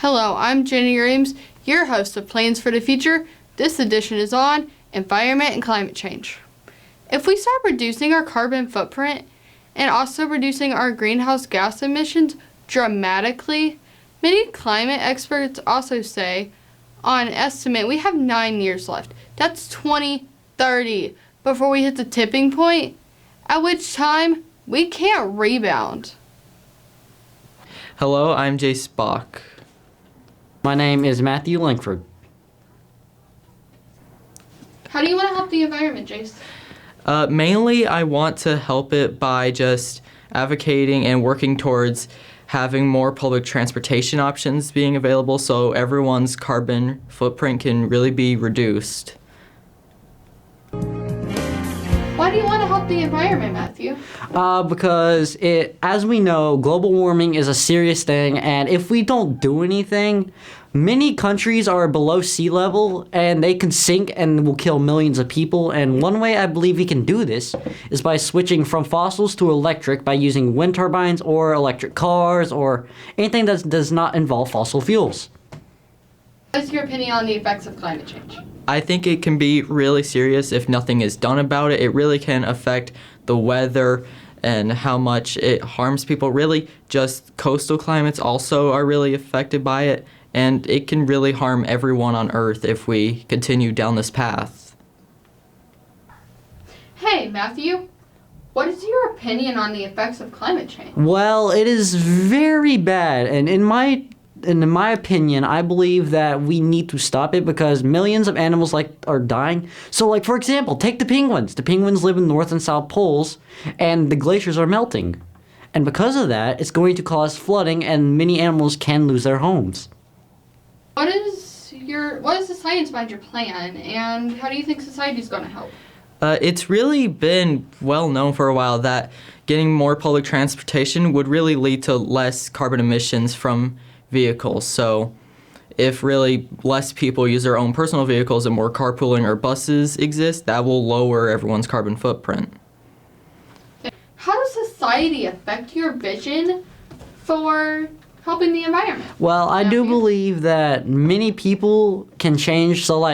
Hello, I'm Ginnie Reames, your host of Plans for the Future. This edition is on environment and climate change. If we start reducing our carbon footprint and also reducing our greenhouse gas emissions dramatically, many climate experts also say, on estimate, we have 9 years left. That's 2030 before we hit the tipping point, at which time we can't rebound. Hello, I'm Jay Spock. My name is Matthew Langford. How do you want to help the environment, Jace? Mainly, I want to help it by just advocating and working towards having more public transportation options being available so everyone's carbon footprint can really be reduced. Why do you want to help the environment, Matthew? Because as we know, global warming is a serious thing, and if we don't do anything, many countries are below sea level, and they can sink and will kill millions of people. And one way I believe we can do this is by switching from fossils to electric by using wind turbines or electric cars or anything that does not involve fossil fuels. What's your opinion on the effects of climate change? I think it can be really serious if nothing is done about it. It really can affect the weather and how much it harms people. Really, just coastal climates also are really affected by it, and it can really harm everyone on Earth if we continue down this path. Hey, Matthew, what is your opinion on the effects of climate change? Well, it is very bad, and in my opinion, I believe that we need to stop it because millions of animals are dying. So, for example, take the penguins. The penguins live in North and South Poles, and the glaciers are melting. And because of that, it's going to cause flooding, and many animals can lose their homes. What is the science behind your plan, and how do you think society is going to help? It's really been well known for a while that getting more public transportation would really lead to less carbon emissions from vehicles. So if really less people use their own personal vehicles and more carpooling or buses exist, that will lower everyone's carbon footprint. How does society affect your vision for helping the environment? Well, I do believe that many people can change. So,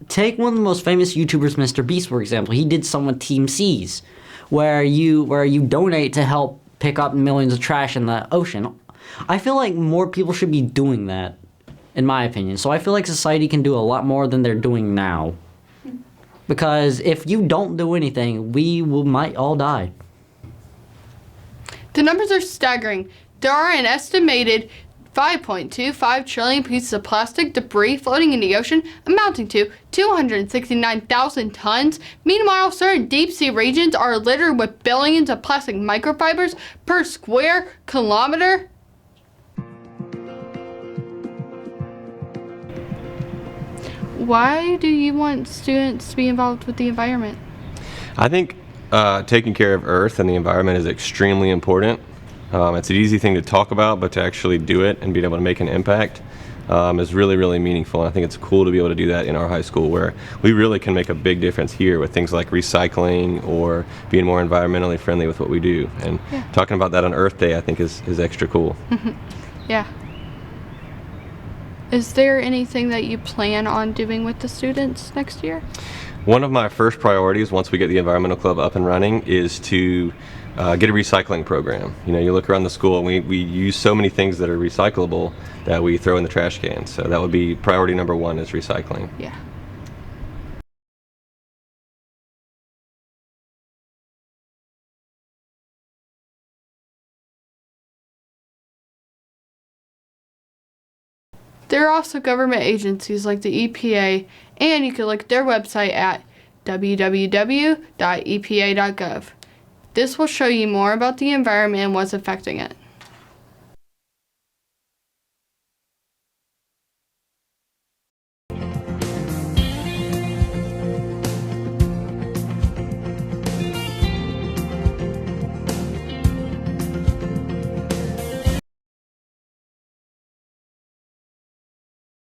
take one of the most famous YouTubers, Mr. Beast, for example. He did some with Team Seas, where you donate to help pick up millions of trash in the ocean. I feel like more people should be doing that, in my opinion. So I feel like society can do a lot more than they're doing now. Because if you don't do anything, might all die. The numbers are staggering. There are an estimated 5.25 trillion pieces of plastic debris floating in the ocean, amounting to 269,000 tons. Meanwhile, certain deep-sea regions are littered with billions of plastic microfibers per square kilometer. Why do you want students to be involved with the environment? I think taking care of Earth and the environment is extremely important. It's an easy thing to talk about, but to actually do it and be able to make an impact is really, really meaningful. And I think it's cool to be able to do that in our high school, where we really can make a big difference here with things like recycling or being more environmentally friendly with what we do. And talking about that on Earth Day, I think is extra cool. Yeah. Is there anything that you plan on doing with the students next year? One of my first priorities once we get the environmental club up and running is to get a recycling program. You look around the school and we use so many things that are recyclable that we throw in the trash can. So that would be priority number one, is recycling. Yeah. There are also government agencies like the EPA, and you can look at their website at www.epa.gov. This will show you more about the environment and what's affecting it.